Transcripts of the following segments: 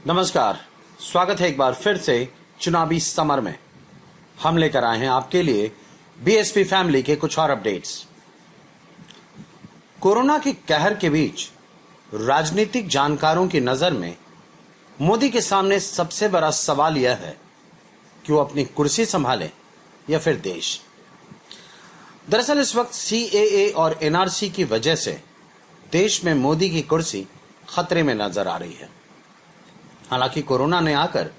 नमस्कार, स्वागत है एक बार फिर से चुनावी समर में। हम लेकर आए हैं आपके लिए बीएसपी फैमिली के कुछ और अपडेट्स। कोरोना के कहर के बीच राजनीतिक जानकारों की नजर में मोदी के सामने सबसे बड़ा सवाल यह है कि वो अपनी कुर्सी संभालें या फिर देश। दरअसल इस वक्त सीएए और एनआरसी की वजह से देश में मोदी की कुर्सी खतरे में नजर आ रही है। हालांकि कोरोना ने आकर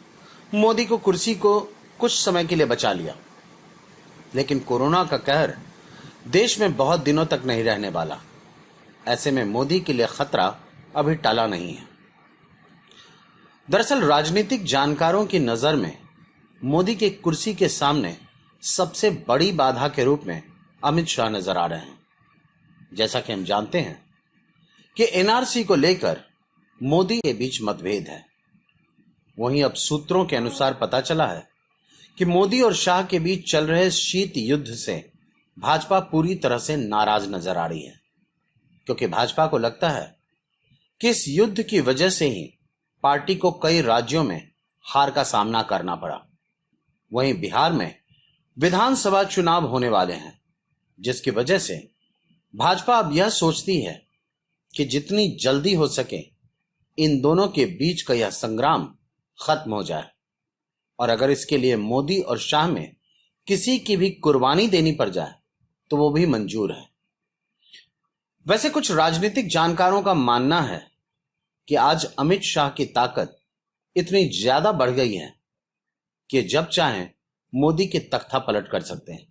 मोदी को कुर्सी को कुछ समय के लिए बचा लिया, लेकिन कोरोना का कहर देश में बहुत दिनों तक नहीं रहने वाला। ऐसे में मोदी के लिए खतरा अभी टला नहीं है। दरअसल राजनीतिक जानकारों की नजर में मोदी के कुर्सी के सामने सबसे बड़ी बाधा के रूप में अमित शाह नजर आ रहे हैं। जैसा कि हम जानते हैं कि एनआरसी को लेकर मोदी के बीच मतभेद है। वहीं अब सूत्रों के अनुसार पता चला है कि मोदी और शाह के बीच चल रहे शीत युद्ध से भाजपा पूरी तरह से नाराज नजर आ रही है, क्योंकि भाजपा को लगता है कि इस युद्ध की वजह से ही पार्टी को कई राज्यों में हार का सामना करना पड़ा। वहीं बिहार में विधानसभा चुनाव होने वाले हैं, जिसकी वजह से भाजपा अब यह सोचती है कि जितनी जल्दी हो सके इन दोनों के बीच का यह संग्राम खत्म हो जाए, और अगर इसके लिए मोदी और शाह में किसी की भी कुर्बानी देनी पड़ जाए तो वो भी मंजूर है। वैसे कुछ राजनीतिक जानकारों का मानना है कि आज अमित शाह की ताकत इतनी ज्यादा बढ़ गई है कि जब चाहें मोदी के तख्ता पलट कर सकते हैं।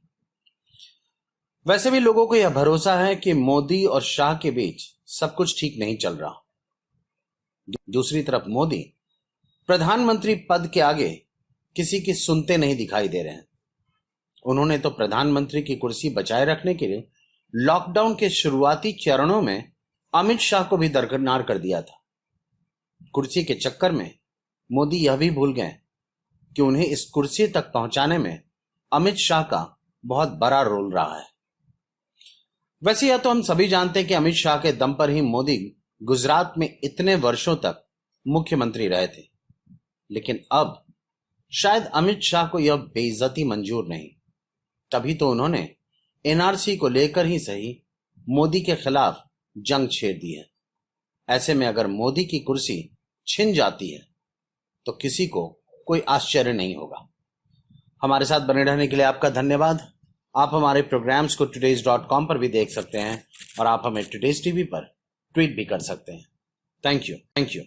वैसे भी लोगों को यह भरोसा है कि मोदी और शाह के बीच सब कुछ ठीक नहीं चल रहा। दूसरी तरफ मोदी प्रधानमंत्री पद के आगे किसी की सुनते नहीं दिखाई दे रहे हैं। उन्होंने तो प्रधानमंत्री की कुर्सी बचाए रखने के लिए लॉकडाउन के शुरुआती चरणों में अमित शाह को भी दरकिनार कर दिया था। कुर्सी के चक्कर में मोदी यह भी भूल गए कि उन्हें इस कुर्सी तक पहुंचाने में अमित शाह का बहुत बड़ा रोल रहा है। वैसे यह तो हम सभी जानते हैं कि अमित शाह के दम पर ही मोदी गुजरात में इतने वर्षों तक मुख्यमंत्री रहे थे, लेकिन अब शायद अमित शाह को यह बेइज्जती मंजूर नहीं। तभी तो उन्होंने एनआरसी को लेकर ही सही मोदी के खिलाफ जंग छेड़ दी है। ऐसे में अगर मोदी की कुर्सी छिन जाती है तो किसी को कोई आश्चर्य नहीं होगा। हमारे साथ बने रहने के लिए आपका धन्यवाद। आप हमारे प्रोग्राम्स को today's.com पर भी देख सकते हैं और आप हमें टुडेज टीवी पर ट्वीट भी कर सकते हैं। Thank you.